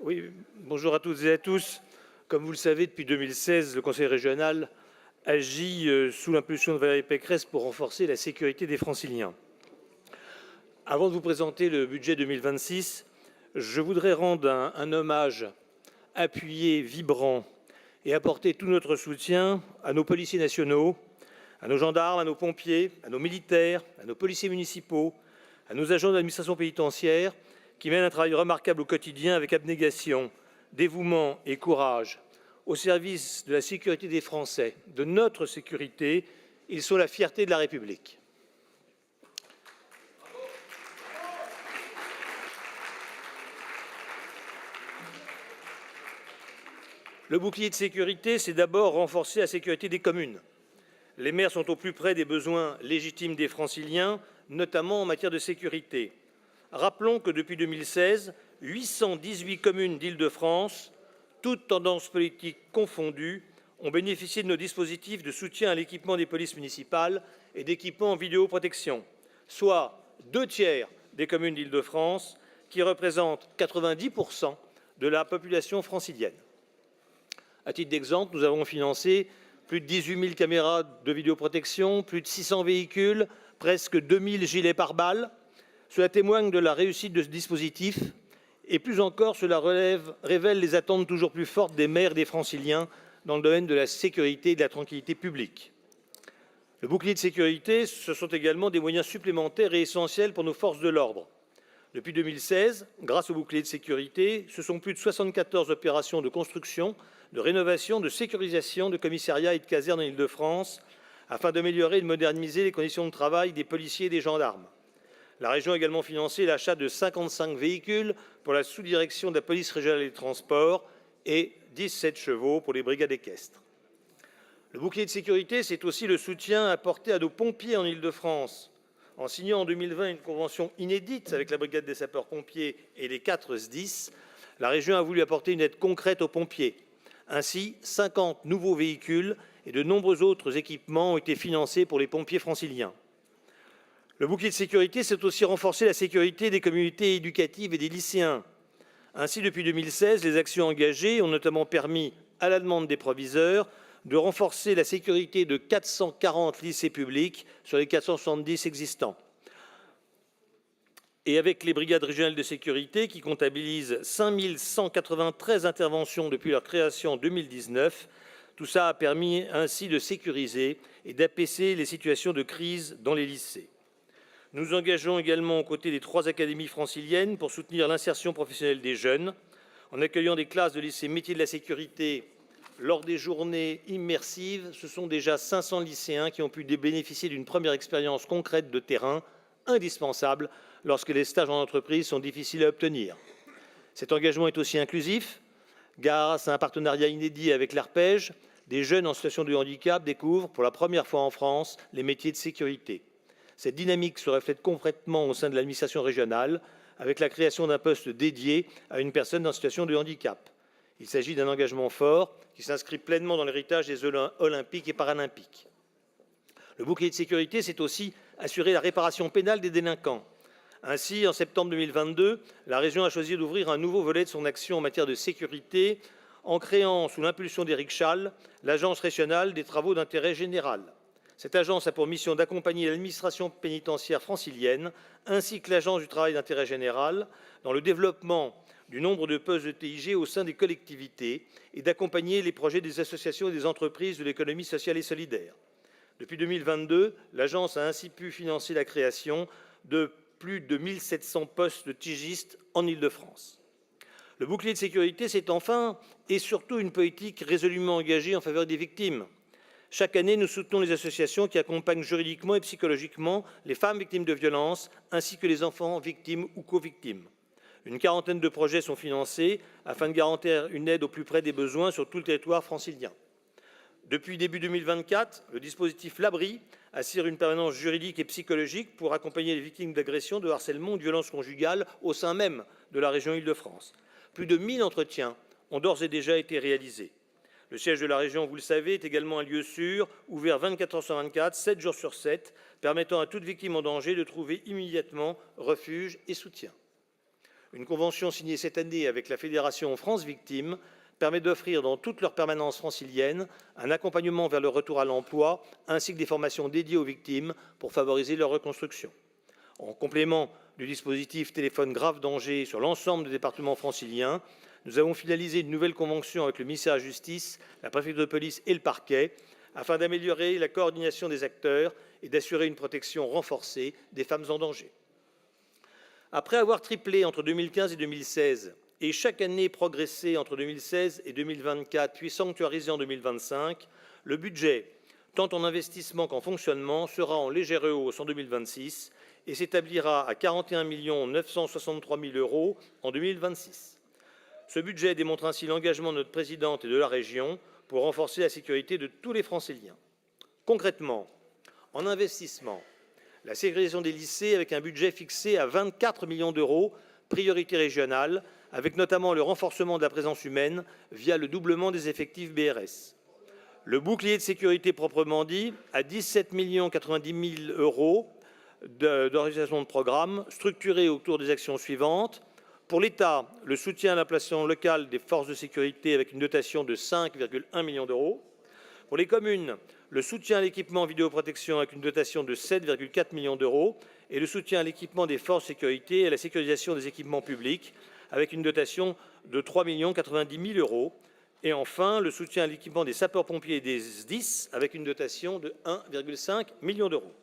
Oui, bonjour à toutes et à tous. Comme vous le savez, depuis 2016, le Conseil régional agit sous l'impulsion de Valérie Pécresse pour renforcer la sécurité des Franciliens. Avant de vous présenter le budget 2026, je voudrais rendre un hommage appuyé, vibrant et apporter tout notre soutien à nos policiers nationaux, à nos gendarmes, à nos pompiers, à nos militaires, à nos policiers municipaux, à nos agents de l'administration pénitentiaire qui mènent un travail remarquable au quotidien avec abnégation, dévouement et courage au service de la sécurité des Français, de notre sécurité. Ils sont la fierté de la République. Le bouclier de sécurité, c'est d'abord renforcer la sécurité des communes. Les maires sont au plus près des besoins légitimes des Franciliens, notamment en matière de sécurité. Rappelons que depuis 2016, 818 communes d'Île-de-France, toutes tendances politiques confondues, ont bénéficié de nos dispositifs de soutien à l'équipement des polices municipales et d'équipements en vidéoprotection, soit 2/3 des communes d'Île-de-France, qui représentent 90% de la population francilienne. À titre d'exemple, nous avons financé plus de 18 000 caméras de vidéoprotection, plus de 600 véhicules, presque 2 000 gilets pare-balles. Cela témoigne de la réussite de ce dispositif et plus encore, cela révèle les attentes toujours plus fortes des maires et des Franciliens dans le domaine de la sécurité et de la tranquillité publique. Le bouclier de sécurité, ce sont également des moyens supplémentaires et essentiels pour nos forces de l'ordre. Depuis 2016, grâce au bouclier de sécurité, ce sont plus de 74 opérations de construction, de rénovation, de sécurisation de commissariats et de casernes en Île-de-France, afin d'améliorer et de moderniser les conditions de travail des policiers et des gendarmes. La région a également financé l'achat de 55 véhicules pour la sous-direction de la police régionale des transports et 17 chevaux pour les brigades équestres. Le bouclier de sécurité, c'est aussi le soutien apporté à nos pompiers en Île-de-France. En signant en 2020 une convention inédite avec la brigade des sapeurs-pompiers et les 4 SDIS, la région a voulu apporter une aide concrète aux pompiers. Ainsi, 50 nouveaux véhicules et de nombreux autres équipements ont été financés pour les pompiers franciliens. Le bouclier de sécurité, c'est aussi renforcer la sécurité des communautés éducatives et des lycéens. Ainsi, depuis 2016, les actions engagées ont notamment permis, à la demande des proviseurs, de renforcer la sécurité de 440 lycées publics sur les 470 existants. Et avec les brigades régionales de sécurité qui comptabilisent 5 193 interventions depuis leur création en 2019, tout ça a permis ainsi de sécuriser et d'apaiser les situations de crise dans les lycées. Nous nous engageons également aux côtés des 3 académies franciliennes pour soutenir l'insertion professionnelle des jeunes, en accueillant des classes de lycée métiers de la sécurité lors des journées immersives. Ce sont déjà 500 lycéens qui ont pu bénéficier d'une première expérience concrète de terrain, indispensable lorsque les stages en entreprise sont difficiles à obtenir. Cet engagement est aussi inclusif. Grâce à un partenariat inédit avec l'ARPEJ, des jeunes en situation de handicap découvrent pour la première fois en France les métiers de sécurité. Cette dynamique se reflète concrètement au sein de l'administration régionale, avec la création d'un poste dédié à une personne en situation de handicap. Il s'agit d'un engagement fort qui s'inscrit pleinement dans l'héritage des Olympiques et Paralympiques. Le bouclier de sécurité, c'est aussi assurer la réparation pénale des délinquants. Ainsi, en septembre 2022, la région a choisi d'ouvrir un nouveau volet de son action en matière de sécurité en créant, sous l'impulsion d'Éric Schall, l'Agence régionale des travaux d'intérêt général. Cette agence a pour mission d'accompagner l'administration pénitentiaire francilienne ainsi que l'Agence du travail d'intérêt général dans le développement du nombre de postes de TIG au sein des collectivités et d'accompagner les projets des associations et des entreprises de l'économie sociale et solidaire. Depuis 2022, l'agence a ainsi pu financer la création de plus de 1 700 postes de TIGistes en Île-de-France. Le bouclier de sécurité, c'est enfin et surtout une politique résolument engagée en faveur des victimes. Chaque année, nous soutenons les associations qui accompagnent juridiquement et psychologiquement les femmes victimes de violences ainsi que les enfants victimes ou co-victimes. Une quarantaine de projets sont financés afin de garantir une aide au plus près des besoins sur tout le territoire francilien. Depuis début 2024, le dispositif L'Abri assure une permanence juridique et psychologique pour accompagner les victimes d'agressions, de harcèlement ou de violences conjugales au sein même de la région Île-de-France. Plus de 1000 entretiens ont d'ores et déjà été réalisés. Le siège de la région, vous le savez, est également un lieu sûr, ouvert 24 heures sur 24, 7 jours sur 7, permettant à toute victime en danger de trouver immédiatement refuge et soutien. Une convention signée cette année avec la Fédération France Victimes permet d'offrir dans toutes leurs permanences franciliennes un accompagnement vers le retour à l'emploi ainsi que des formations dédiées aux victimes pour favoriser leur reconstruction. En complément du dispositif téléphone grave danger sur l'ensemble des départements franciliens, nous avons finalisé une nouvelle convention avec le ministère de la Justice, la préfecture de police et le parquet afin d'améliorer la coordination des acteurs et d'assurer une protection renforcée des femmes en danger. Après avoir triplé entre 2015 et 2016 et chaque année progressé entre 2016 et 2024, puis sanctuarisé en 2025, le budget, tant en investissement qu'en fonctionnement, sera en légère hausse en 2026 et s'établira à 41 963 000 € en 2026. Ce budget démontre ainsi l'engagement de notre présidente et de la région pour renforcer la sécurité de tous les Franciliens. Concrètement, en investissement, la sécurisation des lycées avec un budget fixé à 24 millions d'euros, priorité régionale, avec notamment le renforcement de la présence humaine via le doublement des effectifs BRS. Le bouclier de sécurité proprement dit à 17 090 000 € d'organisation de programme structuré autour des actions suivantes. Pour l'État, le soutien à l'inflation locale des forces de sécurité avec une dotation de 5,1 millions d'euros. Pour les communes, le soutien à l'équipement en vidéoprotection avec une dotation de 7,4 millions d'euros et le soutien à l'équipement des forces de sécurité et à la sécurisation des équipements publics avec une dotation de 3 090 000 €. Et enfin, le soutien à l'équipement des sapeurs-pompiers et des SDIS avec une dotation de 1,5 million d'euros.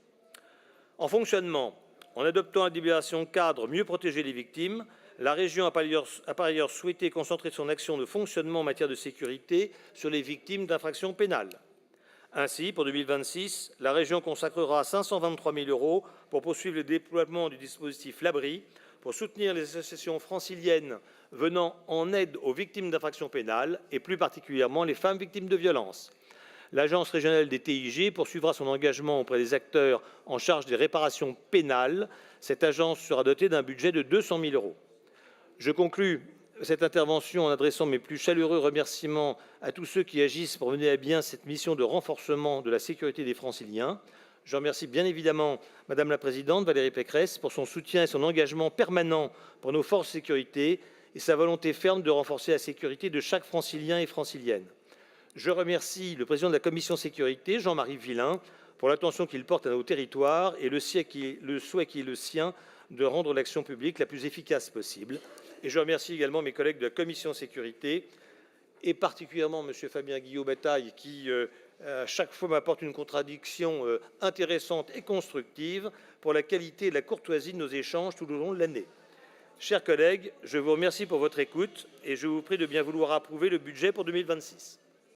En fonctionnement, en adoptant la libération cadre mieux protéger les victimes, la région a par ailleurs souhaité concentrer son action de fonctionnement en matière de sécurité sur les victimes d'infractions pénales. Ainsi, pour 2026, la région consacrera 523 000 € pour poursuivre le déploiement du dispositif L'Abri, pour soutenir les associations franciliennes venant en aide aux victimes d'infractions pénales et plus particulièrement les femmes victimes de violences. L'Agence régionale des TIG poursuivra son engagement auprès des acteurs en charge des réparations pénales. Cette agence sera dotée d'un budget de 200 000 €. Je conclus cette intervention en adressant mes plus chaleureux remerciements à tous ceux qui agissent pour mener à bien cette mission de renforcement de la sécurité des Franciliens. Je remercie bien évidemment Madame la Présidente Valérie Pécresse pour son soutien et son engagement permanent pour nos forces de sécurité et sa volonté ferme de renforcer la sécurité de chaque Francilien et Francilienne. Je remercie le président de la Commission sécurité, Jean-Marie Villain, pour l'attention qu'il porte à nos territoires et le souhait qui est le sien de rendre l'action publique la plus efficace possible. Et je remercie également mes collègues de la Commission sécurité et particulièrement M. Fabien Guillot-Bataille qui, à chaque fois, m'apporte une contradiction intéressante et constructive pour la qualité et la courtoisie de nos échanges tout au long de l'année. Chers collègues, je vous remercie pour votre écoute et je vous prie de bien vouloir approuver le budget pour 2026.